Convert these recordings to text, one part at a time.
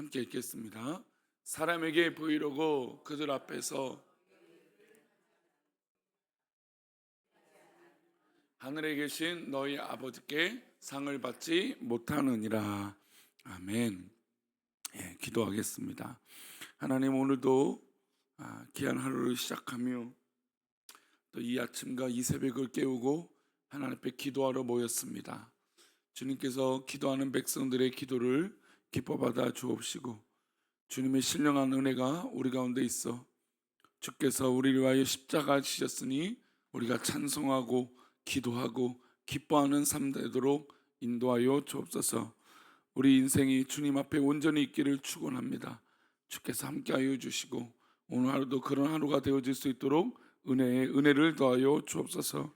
함께 읽겠습니다. 사람에게 보이려고 그들 앞에서 하늘에 계신 너희 아버지께 상을 받지 못하느니라. 아멘. 기도하겠습니다. 하나님, 오늘도 귀한 하루를 시작하며 또 이 아침과 이 새벽을 깨우고 하나님 앞에 기도하러 모였습니다. 주님께서 기도하는 백성들의 기도를 기뻐 받아 주옵시고, 주님의 신령한 은혜가 우리 가운데 있어 주께서 우리를 위하여 십자가 지셨으니 우리가 찬송하고 기도하고 기뻐하는 삶 되도록 인도하여 주옵소서. 우리 인생이 주님 앞에 온전히 있기를 축원합니다. 주께서 함께하여 주시고 오늘 하루도 그런 하루가 되어질 수 있도록 은혜를 더하여 주옵소서.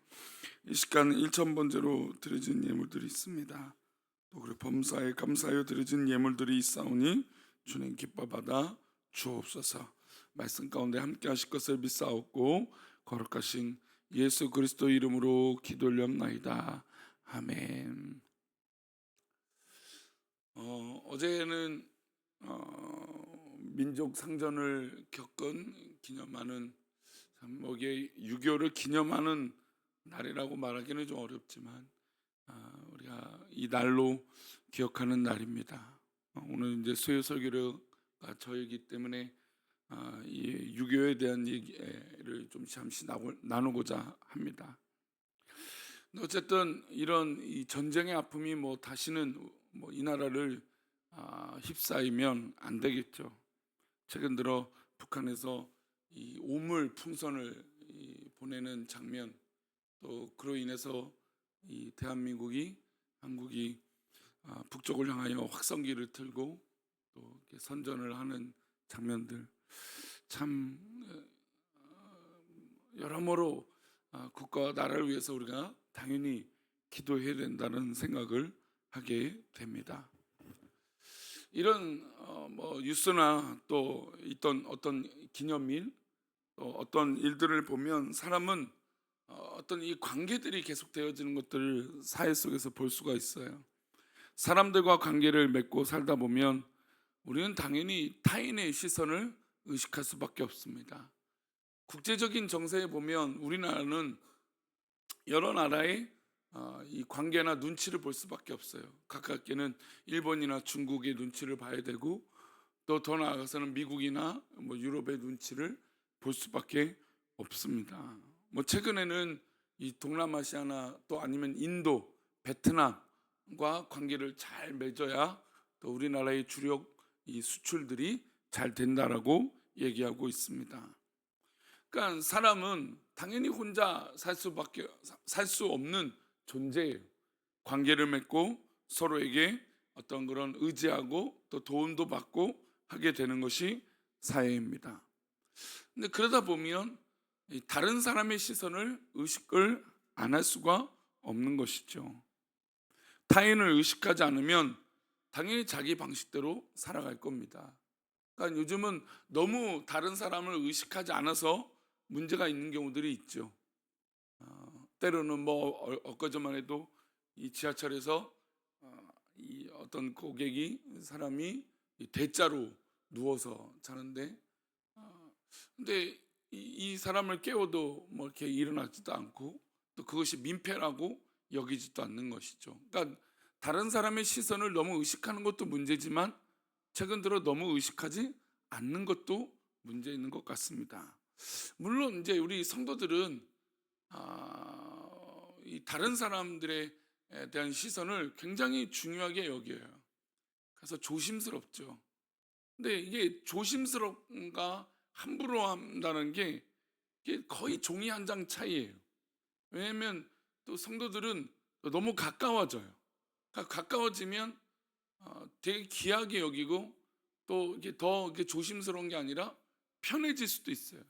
이 시간 1,000번째로 드려진 예물들이 있습니다. 또 그리고 범사에 감사하여 드려진 예물들이 있사오니 주님 기뻐 받아 주옵소서. 말씀 가운데 함께 하실 것을 믿사옵고 거룩하신 예수 그리스도 이름으로 기도 올렸나이다. 아멘. 어제는 민족 상전을 겪은 기념하는, 이게 6.25를 기념하는 날이라고 말하기는 좀 어렵지만 우리가 이 날로 기억하는 날입니다. 오늘 이제 수요 설교가 저이기 때문에 이 6.25에 대한 얘기를 좀 잠시 나누고자 합니다. 어쨌든 이런 이 전쟁의 아픔이 다시는 이 나라를 휩싸이면 안 되겠죠. 최근 들어 북한에서 이 오물 풍선을 보내는 장면, 또 그로 인해서 이 한국이 북쪽을 향하여 확성기를 틀고 또 이렇게 선전을 하는 장면들, 참 여러모로 국가와 나라를 위해서 우리가 당연히 기도해야 된다는 생각을 하게 됩니다. 이런 뉴스나 또 있던 어떤 기념일, 또 어떤 일들을 보면 사람은 어떤 이 관계들이 계속되어지는 것들을 사회 속에서 볼 수가 있어요. 사람들과 관계를 맺고 살다 보면 우리는 당연히 타인의 시선을 의식할 수밖에 없습니다. 국제적인 정세에 보면 우리나라는 여러 나라의 이 관계나 눈치를 볼 수밖에 없어요. 가깝게는 일본이나 중국의 눈치를 봐야 되고, 또 더 나아가서는 미국이나 유럽의 눈치를 볼 수밖에 없습니다. 최근에는 이 동남아시아나 또 아니면 인도, 베트남과 관계를 잘 맺어야 또 우리나라의 주력 이 수출들이 잘 된다라고 얘기하고 있습니다. 그러니까 사람은 당연히 혼자 살 수 없는 존재예요. 관계를 맺고 서로에게 어떤 그런 의지하고 또 도움도 받고 하게 되는 것이 사회입니다. 근데 그러다 보면 다른 사람의 시선을 의식을 안 할 수가 없는 것이죠. 타인을 의식하지 않으면 당연히 자기 방식대로 살아갈 겁니다. 그러니까 요즘은 너무 다른 사람을 의식하지 않아서 문제가 있는 경우들이 있죠. 때로는 엊그제만 해도 이 지하철에서 이 어떤 사람이 대자로 누워서 자는데, 근데 이 사람을 깨워도 이렇게 일어나지도 않고 또 그것이 민폐라고 여기지도 않는 것이죠. 그러니까 다른 사람의 시선을 너무 의식하는 것도 문제지만 최근 들어 너무 의식하지 않는 것도 문제 있는 것 같습니다. 물론 이제 우리 성도들은 이 다른 사람들에 대한 시선을 굉장히 중요하게 여겨요. 그래서 조심스럽죠. 근데 이게 조심스럽가 함부로 한다는 게 이게 거의 종이 한 장 차이예요. 왜냐하면 또 성도들은 너무 가까워져요. 그러니까 가까워지면 되게 귀하게 여기고 또 이게 더 조심스러운 게 아니라 편해질 수도 있어요.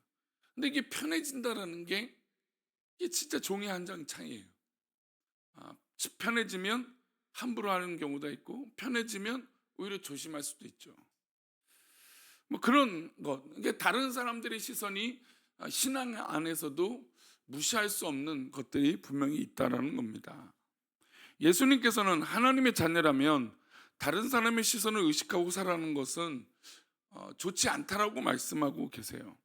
근데 이게 편해진다라는 게 이게 진짜 종이 한 장 차이예요. 편해지면 함부로 하는 경우도 있고 편해지면 오히려 조심할 수도 있죠. 그런 것, 이게 다른 사람들의 시선이 신앙 안에서도 무시할 수 없는 것들이 분명히 있다라는 겁니다. 예수님께서는 하나님의 자녀라면 다른 사람의 시선을 의식하고 살아가는 것은 좋지 않다라고 말씀하고 계세요.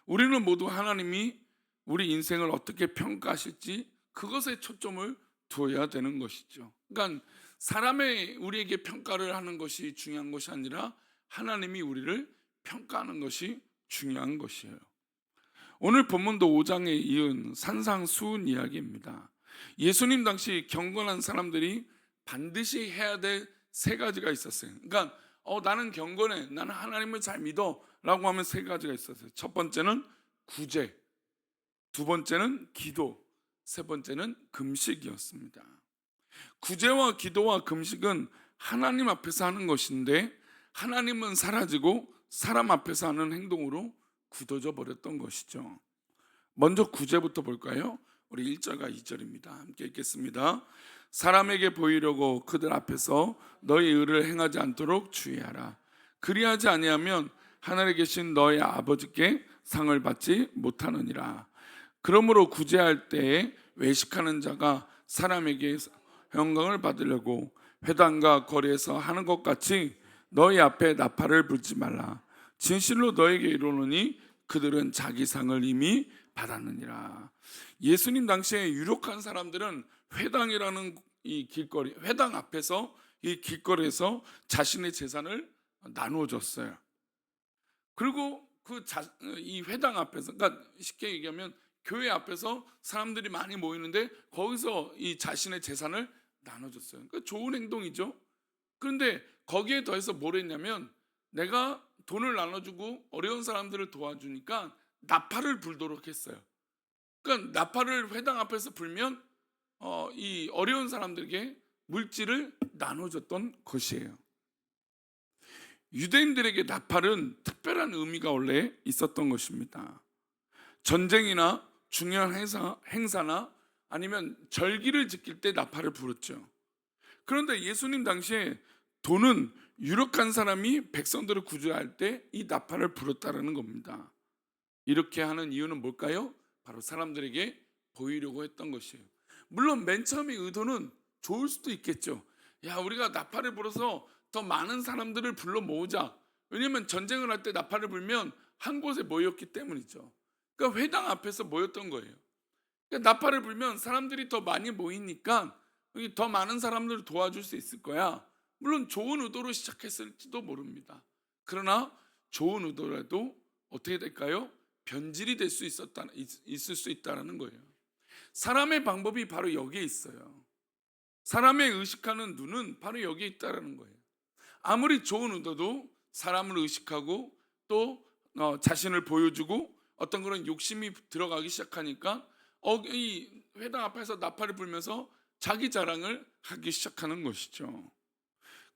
우리는 모두 하나님이 우리 인생을 어떻게 평가하실지 그것에 초점을 두어야 되는 것이죠. 그러니까 사람의 우리에게 평가를 하는 것이 중요한 것이 아니라 하나님이 우리를 평가하는 것이 중요한 것이에요. 오늘 본문도 5장에 이은 산상수훈 이야기입니다. 예수님 당시 경건한 사람들이 반드시 해야 될 세 가지가 있었어요. 그러니까 나는 경건해, 나는 하나님을 잘 믿어 라고 하면 세 가지가 있었어요. 첫 번째는 구제, 두 번째는 기도, 세 번째는 금식이었습니다. 구제와 기도와 금식은 하나님 앞에서 하는 것인데 하나님은 사라지고 사람 앞에서 하는 행동으로 굳어져 버렸던 것이죠. 먼저 구제부터 볼까요? 우리 1절과 2절입니다. 함께 읽겠습니다. 사람에게 보이려고 그들 앞에서 너희 의를 행하지 않도록 주의하라. 그리하지 아니하면 하늘에 계신 너희 아버지께 상을 받지 못하느니라. 그러므로 구제할 때에 외식하는 자가 사람에게 영광을 받으려고 회당과 거리에서 하는 것 같이 너희 앞에 나팔을 불지 말라. 진실로 너에게 이르노니 그들은 자기 상을 이미 받았느니라. 예수님 당시에 유력한 사람들은 회당이라는 이 길거리, 회당 앞에서 이 길거리에서 자신의 재산을 나누어 줬어요. 그리고 이 회당 앞에서, 그러니까 쉽게 얘기하면 교회 앞에서 사람들이 많이 모이는데 거기서 이 자신의 재산을 나눠줬어요. 그러니까 좋은 행동이죠. 그런데 거기에 더해서 뭘 했냐면 내가 돈을 나눠주고 어려운 사람들을 도와주니까 나팔을 불도록 했어요. 그러니까 나팔을 회당 앞에서 불면 이 어려운 사람들에게 물질을 나눠줬던 것이에요. 유대인들에게 나팔은 특별한 의미가 원래 있었던 것입니다. 전쟁이나 중요한 행사나 아니면 절기를 지킬 때 나팔을 불었죠. 그런데 예수님 당시에 돈은 유력한 사람이 백성들을 구제할 때 이 나팔을 불었다라는 겁니다. 이렇게 하는 이유는 뭘까요? 바로 사람들에게 보이려고 했던 것이에요. 물론 맨 처음에 의도는 좋을 수도 있겠죠. 야, 우리가 나팔을 불어서 더 많은 사람들을 불러 모으자. 왜냐하면 전쟁을 할 때 나팔을 불면 한 곳에 모였기 때문이죠. 그러니까 회당 앞에서 모였던 거예요. 그러니까 나팔을 불면 사람들이 더 많이 모이니까 더 많은 사람들을 도와줄 수 있을 거야. 물론 좋은 의도로 시작했을지도 모릅니다. 그러나 좋은 의도라도 어떻게 될까요? 변질이 될 수 있을 수 있다는 거예요. 사람의 방법이 바로 여기에 있어요. 사람의 의식하는 눈은 바로 여기에 있다는 거예요. 아무리 좋은 의도도 사람을 의식하고 또 자신을 보여주고 어떤 그런 욕심이 들어가기 시작하니까 이 회당 앞에서 나팔을 불면서 자기 자랑을 하기 시작하는 것이죠.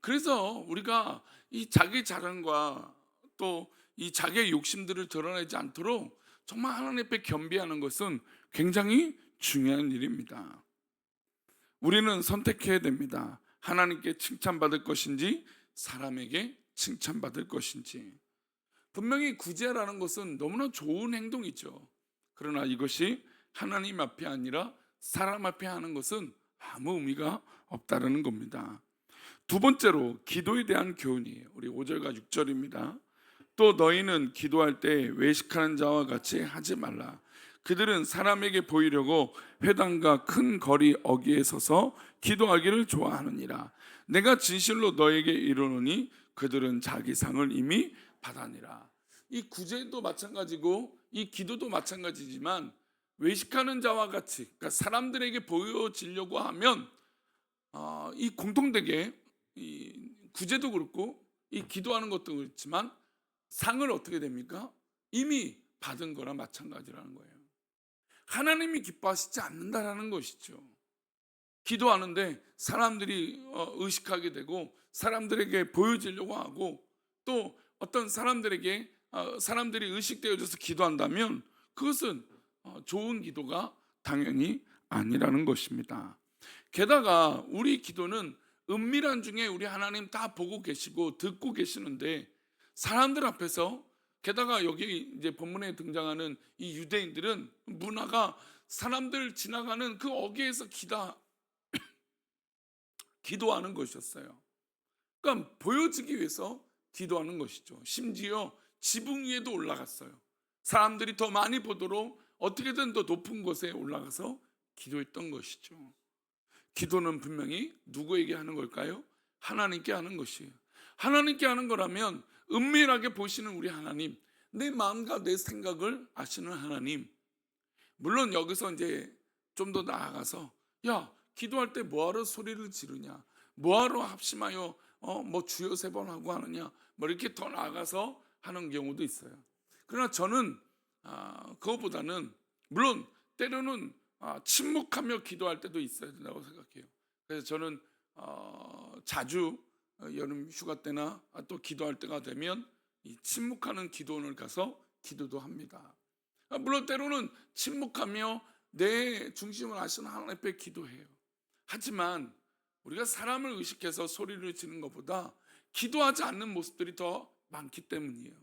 그래서 우리가 이 자기 자랑과 또 이 자기의 욕심들을 드러내지 않도록 정말 하나님 앞에 겸비하는 것은 굉장히 중요한 일입니다. 우리는 선택해야 됩니다. 하나님께 칭찬받을 것인지 사람에게 칭찬받을 것인지. 분명히 구제라는 것은 너무나 좋은 행동이죠. 그러나 이것이 하나님 앞에 아니라 사람 앞에 하는 것은 아무 의미가 없다는 겁니다. 두 번째로 기도에 대한 교훈이에요. 우리 5절과 6절입니다. 또 너희는 기도할 때 외식하는 자와 같이 하지 말라. 그들은 사람에게 보이려고 회당과 큰 거리 어귀에 서서 기도하기를 좋아하느니라. 내가 진실로 너에게 이르노니 그들은 자기 상을 이미 받았느니라. 이 구제도 마찬가지고 이 기도도 마찬가지지만 외식하는 자와 같이, 그러니까 사람들에게 보여지려고 하면 이 공통되게 이 구제도 그렇고 이 기도하는 것도 그렇지만 상을 어떻게 됩니까? 이미 받은 거랑 마찬가지라는 거예요. 하나님이 기뻐하시지 않는다라는 것이죠. 기도하는데 사람들이 의식하게 되고 사람들에게 보여지려고 하고 또 어떤 사람들에게 사람들이 의식되어져서 기도한다면 그것은 좋은 기도가 당연히 아니라는 것입니다. 게다가 우리 기도는 은밀한 중에 우리 하나님 다 보고 계시고 듣고 계시는데 사람들 앞에서, 게다가 여기 이제 본문에 등장하는 이 유대인들은 문화가 사람들 지나가는 그 어귀에서 기도하는 것이었어요. 그러니까 보여지기 위해서 기도하는 것이죠. 심지어 지붕 위에도 올라갔어요. 사람들이 더 많이 보도록 어떻게든 더 높은 곳에 올라가서 기도했던 것이죠. 기도는 분명히 누구에게 하는 걸까요? 하나님께 하는 것이에요. 하나님께 하는 거라면 은밀하게 보시는 우리 하나님, 내 마음과 내 생각을 아시는 하나님. 물론 여기서 이제 좀 더 나아가서, 야, 기도할 때 뭐하러 소리를 지르냐, 뭐하러 합심하여 뭐 주여 3번 하고 하느냐, 뭐 이렇게 더 나아가서 하는 경우도 있어요. 그러나 저는 그거보다는, 물론 때로는 침묵하며 기도할 때도 있어야 된다고 생각해요. 그래서 저는 자주 여름 휴가 때나 또 기도할 때가 되면 이 침묵하는 기도원을 가서 기도도 합니다. 물론 때로는 침묵하며 내 중심을 아시는 하나님 앞에 기도해요. 하지만 우리가 사람을 의식해서 소리를 지르는 것보다 기도하지 않는 모습들이 더 많기 때문이에요.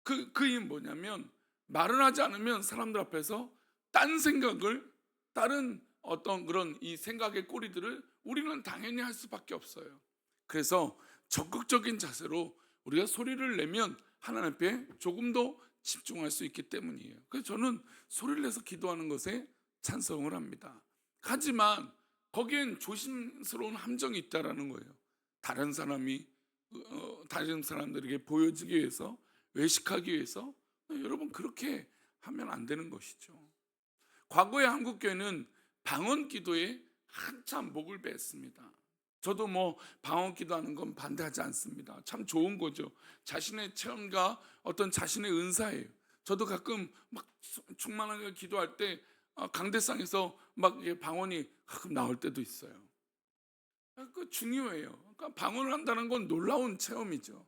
그 이유는 뭐냐면, 말을 하지 않으면 사람들 앞에서 딴 생각을, 다른 어떤 그런 이 생각의 꼬리들을 우리는 당연히 할 수밖에 없어요. 그래서 적극적인 자세로 우리가 소리를 내면 하나님 앞에 조금 더 집중할 수 있기 때문이에요. 그래서 저는 소리를 내서 기도하는 것에 찬성을 합니다. 하지만 거기엔 조심스러운 함정이 있다라는 거예요. 다른 사람이 다른 사람들에게 보여지기 위해서, 외식하기 위해서, 여러분 그렇게 하면 안 되는 것이죠. 과거의 한국 교회는 방언 기도에 한참 목을 뱄습니다. 저도 뭐 방언 기도하는 건 반대하지 않습니다. 참 좋은 거죠. 자신의 체험과 어떤 자신의 은사예요. 저도 가끔 막 충만하게 기도할 때 강대상에서 막 방언이 가끔 나올 때도 있어요. 그 중요해요. 그러니까 방언을 한다는 건 놀라운 체험이죠.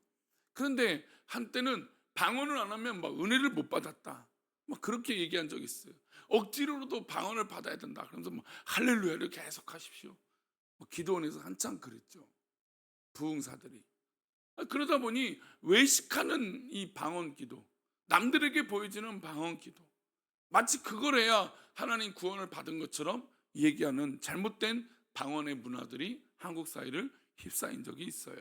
그런데 한때는 방언을 안 하면 막 은혜를 못 받았다, 막 그렇게 얘기한 적이 있어요. 억지로라도 방언을 받아야 된다. 그러면서 뭐 할렐루야를 계속 하십시오. 기도원에서 한참 그랬죠. 부흥사들이. 그러다 보니 외식하는 이 방언 기도, 남들에게 보여지는 방언 기도, 마치 그걸 해야 하나님 구원을 받은 것처럼 얘기하는 잘못된 방언의 문화들이 한국 사회를 휩싸인 적이 있어요.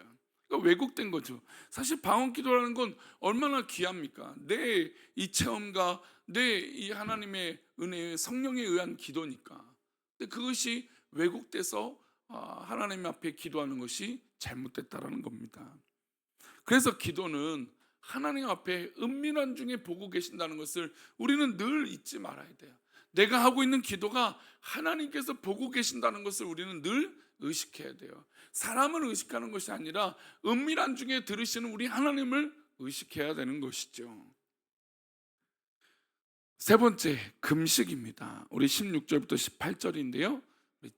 그러니까 왜곡된 거죠. 사실 방언 기도라는 건 얼마나 귀합니까? 내 이 체험과 내 이 하나님의 은혜의 성령에 의한 기도니까. 근데 그것이 왜곡돼서 하나님 앞에 기도하는 것이 잘못됐다라는 겁니다. 그래서 기도는 하나님 앞에 은밀한 중에 보고 계신다는 것을 우리는 늘 잊지 말아야 돼요. 내가 하고 있는 기도가 하나님께서 보고 계신다는 것을 우리는 늘 의식해야 돼요. 사람을 의식하는 것이 아니라 은밀한 중에 들으시는 우리 하나님을 의식해야 되는 것이죠. 세 번째, 금식입니다. 우리 16절부터 18절인데요.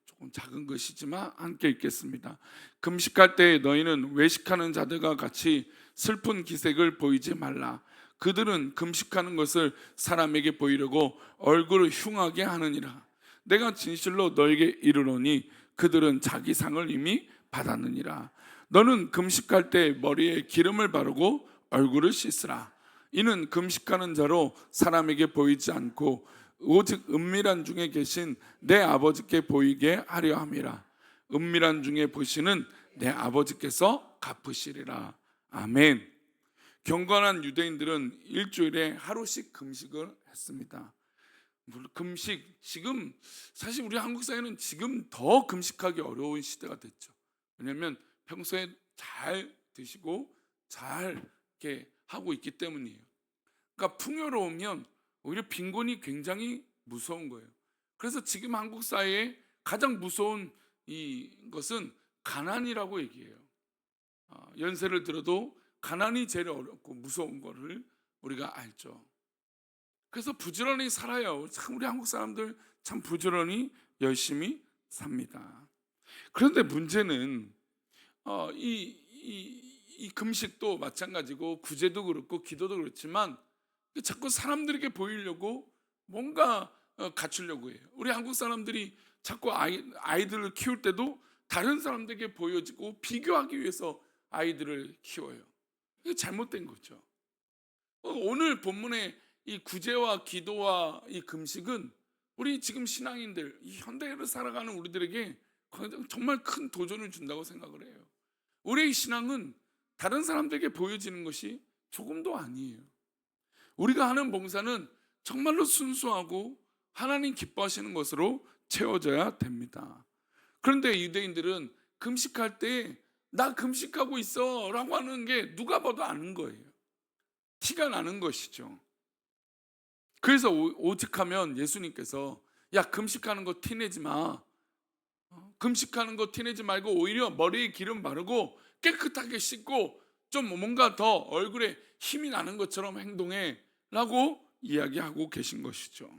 조금 작은 것이지만 함께 읽겠습니다. 금식할 때 너희는 외식하는 자들과 같이 슬픈 기색을 보이지 말라. 그들은 금식하는 것을 사람에게 보이려고 얼굴을 흉하게 하느니라. 내가 진실로 너에게 이르노니 그들은 자기 상을 이미 받았느니라. 너는 금식할 때 머리에 기름을 바르고 얼굴을 씻으라. 이는 금식하는 자로 사람에게 보이지 않고 오직 은밀한 중에 계신 내 아버지께 보이게 하려 함이라. 은밀한 중에 보시는 내 아버지께서 갚으시리라. 아멘. 경건한 유대인들은 일주일에 하루씩 금식을 했습니다. 금식, 지금 사실 우리 한국 사회는 지금 더 금식하기 어려운 시대가 됐죠. 왜냐하면 평소에 잘 드시고 잘 이렇게 하고 있기 때문이에요. 그러니까 풍요로우면 오히려 빈곤이 굉장히 무서운 거예요. 그래서 지금 한국 사회에 가장 무서운 것은 가난이라고 얘기해요. 연세를 들어도 가난이 제일 어렵고 무서운 거를 우리가 알죠. 그래서 부지런히 살아요. 참 우리 한국 사람들 참 부지런히 열심히 삽니다. 그런데 문제는 이 금식도 마찬가지고 구제도 그렇고 기도도 그렇지만 자꾸 사람들에게 보이려고 뭔가 갖추려고 해요. 우리 한국 사람들이 자꾸 아이들을 키울 때도 다른 사람들에게 보여지고 비교하기 위해서 아이들을 키워요. 이게 잘못된 거죠. 오늘 본문의 이 구제와 기도와 이 금식은 우리 지금 신앙인들, 이 현대를 살아가는 우리들에게 정말 큰 도전을 준다고 생각을 해요. 우리의 신앙은 다른 사람들에게 보여지는 것이 조금도 아니에요. 우리가 하는 봉사는 정말로 순수하고 하나님 기뻐하시는 것으로 채워져야 됩니다. 그런데 유대인들은 금식할 때 나 금식하고 있어 라고 하는 게 누가 봐도 아는 거예요. 티가 나는 것이죠. 그래서 오직하면 예수님께서 야, 금식하는 거 티내지 마. 금식하는 거 티내지 말고 오히려 머리에 기름 바르고 깨끗하게 씻고 좀 뭔가 더 얼굴에 힘이 나는 것처럼 행동해 라고 이야기하고 계신 것이죠.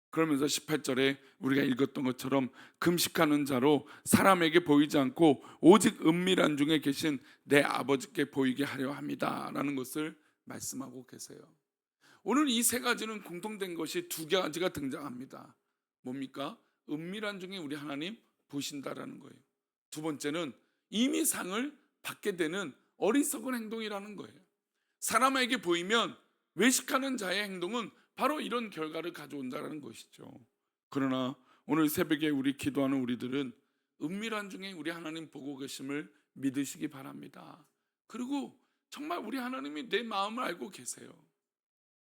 그러면서 18절에 우리가 읽었던 것처럼 금식하는 자로 사람에게 보이지 않고 오직 은밀한 중에 계신 내 아버지께 보이게 하려 합니다 라는 것을 말씀하고 계세요. 오늘 이 세 가지는 공통된 것이 두 가지가 등장합니다. 뭡니까? 은밀한 중에 우리 하나님 보신다라는 거예요. 두 번째는 이미 상을 받게 되는 어리석은 행동이라는 거예요. 사람에게 보이면 외식하는 자의 행동은 바로 이런 결과를 가져온다는 것이죠. 그러나 오늘 새벽에 우리 기도하는 우리들은 은밀한 중에 우리 하나님 보고 계심을 믿으시기 바랍니다. 그리고 정말 우리 하나님이 내 마음을 알고 계세요.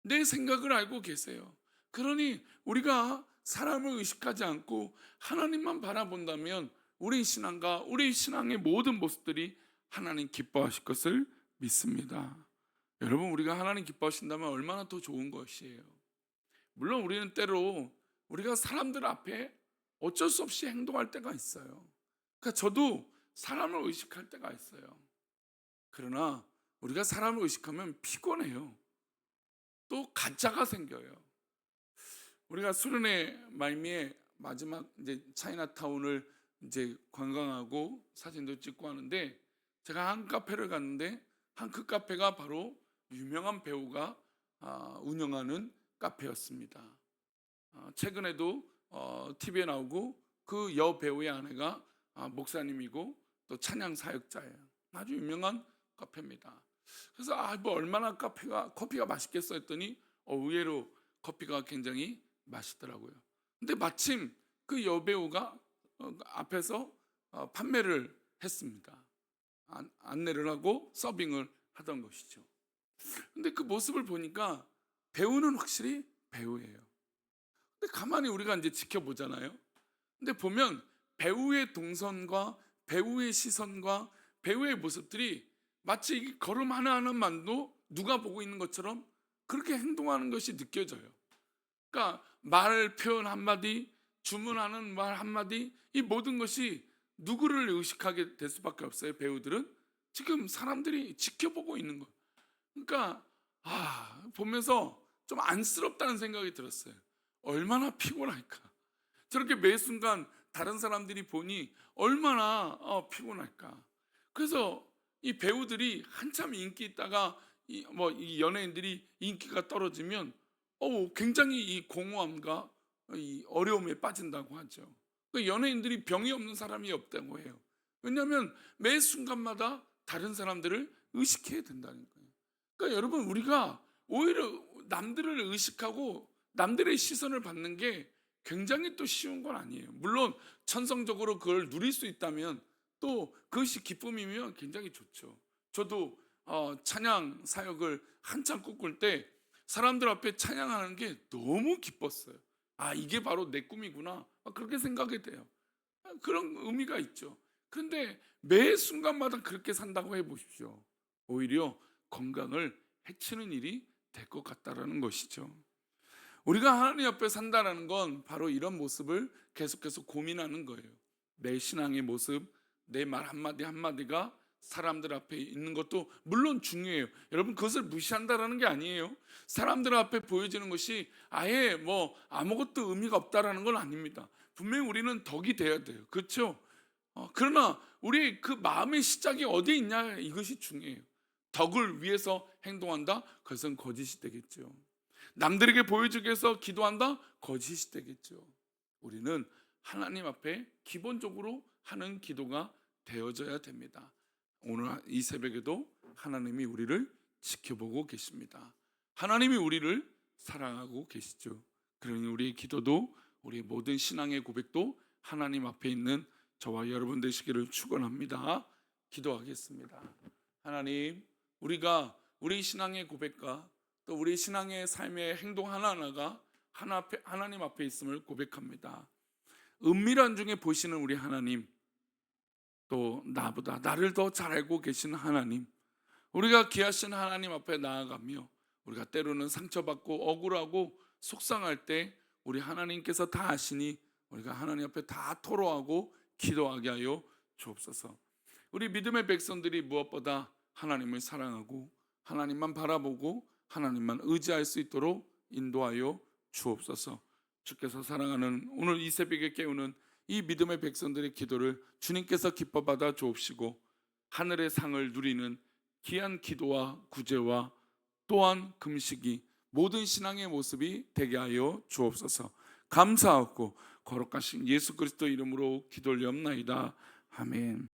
내 생각을 알고 계세요. 그러니 우리가 사람을 의식하지 않고 하나님만 바라본다면 우리 신앙과 우리 신앙의 모든 모습들이 하나님 기뻐하실 것을 믿습니다. 여러분, 우리가 하나님 기뻐하신다면 얼마나 더 좋은 것이에요. 물론 우리는 때로 우리가 사람들 앞에 어쩔 수 없이 행동할 때가 있어요. 그러니까 저도 사람을 의식할 때가 있어요. 그러나 우리가 사람을 의식하면 피곤해요. 또 가짜가 생겨요. 우리가 수련회 말미에 마지막 이제 차이나타운을 이제 관광하고 사진도 찍고 하는데, 제가 한 카페를 갔는데 그 카페가 바로 유명한 배우가 운영하는 카페였습니다. 최근에도 TV에 나오고 그 여배우의 아내가 목사님이고 또 찬양 사역자예요. 아주 유명한 카페입니다. 그래서 뭐 얼마나 커피가 맛있겠어 했더니 의외로 커피가 굉장히 맛있더라고요. 근데 마침 그 여배우가 앞에서 판매를 했습니다. 안내를 하고 서빙을 하던 것이죠. 근데 그 모습을 보니까 배우는 확실히 배우예요. 근데 가만히 우리가 이제 지켜보잖아요. 근데 보면 배우의 동선과 배우의 시선과 배우의 모습들이 마치 이 걸음 하나하나만도 누가 보고 있는 것처럼 그렇게 행동하는 것이 느껴져요. 그러니까 말 표현 한마디, 주문하는 말 한마디, 이 모든 것이 누구를 의식하게 될 수밖에 없어요. 배우들은 지금 사람들이 지켜보고 있는 거. 그러니까 보면서 좀 안쓰럽다는 생각이 들었어요. 얼마나 피곤할까. 저렇게 매 순간 다른 사람들이 보니 얼마나 피곤할까. 그래서 이 배우들이 한참 인기 있다가 이 연예인들이 인기가 떨어지면 굉장히 이 공허함과 이 어려움에 빠진다고 하죠. 연예인들이 병이 없는 사람이 없다고 해요. 왜냐하면 매 순간마다 다른 사람들을 의식해야 된다는 거예요. 그러니까 여러분, 우리가 오히려 남들을 의식하고 남들의 시선을 받는 게 굉장히 또 쉬운 건 아니에요. 물론 천성적으로 그걸 누릴 수 있다면 또 그것이 기쁨이면 굉장히 좋죠. 저도 찬양 사역을 한참 꿈꿀 때 사람들 앞에 찬양하는 게 너무 기뻤어요. 이게 바로 내 꿈이구나, 그렇게 생각이 돼요. 그런 의미가 있죠. 그런데 매 순간마다 그렇게 산다고 해보십시오. 오히려 건강을 해치는 일이 될 것 같다라는 것이죠. 우리가 하나님 앞에 산다는 건 바로 이런 모습을 계속해서 고민하는 거예요. 내 신앙의 모습, 내 말 한마디 한마디가 사람들 앞에 있는 것도 물론 중요해요. 여러분, 그것을 무시한다라는 게 아니에요. 사람들 앞에 보여지는 것이 아예 아무것도 의미가 없다라는 건 아닙니다. 분명히 우리는 덕이 돼야 돼요. 그렇죠? 그러나 우리 그 마음의 시작이 어디에 있냐, 이것이 중요해요. 덕을 위해서 행동한다? 그것은 거짓이 되겠죠. 남들에게 보여주기 위해서 기도한다? 거짓이 되겠죠. 우리는 하나님 앞에 기본적으로 하는 기도가 되어져야 됩니다. 오늘 이 새벽에도 하나님이 우리를 지켜보고 계십니다. 하나님이 우리를 사랑하고 계시죠. 그러니 우리의 기도도, 우리의 모든 신앙의 고백도 하나님 앞에 있는 저와 여러분 되시기를 축원합니다. 기도하겠습니다. 하나님, 우리가 우리 신앙의 고백과 또 우리 신앙의 삶의 행동 하나하나가 하나님 앞에 있음을 고백합니다. 은밀한 중에 보시는 우리 하나님, 또 나보다 나를 더 잘 알고 계신 하나님, 우리가 귀하신 하나님 앞에 나아가며 우리가 때로는 상처받고 억울하고 속상할 때 우리 하나님께서 다 아시니 우리가 하나님 앞에 다 토로하고 기도하게 하여 주옵소서. 우리 믿음의 백성들이 무엇보다 하나님을 사랑하고 하나님만 바라보고 하나님만 의지할 수 있도록 인도하여 주옵소서. 주께서 사랑하는 오늘 이 새벽에 깨우는 이 믿음의 백성들의 기도를 주님께서 기뻐 받아 주옵시고 하늘의 상을 누리는 귀한 기도와 구제와 또한 금식이 모든 신앙의 모습이 되게 하여 주옵소서. 감사하고 거룩하신 예수 그리스도 이름으로 기도 올리옵나이다. 아멘.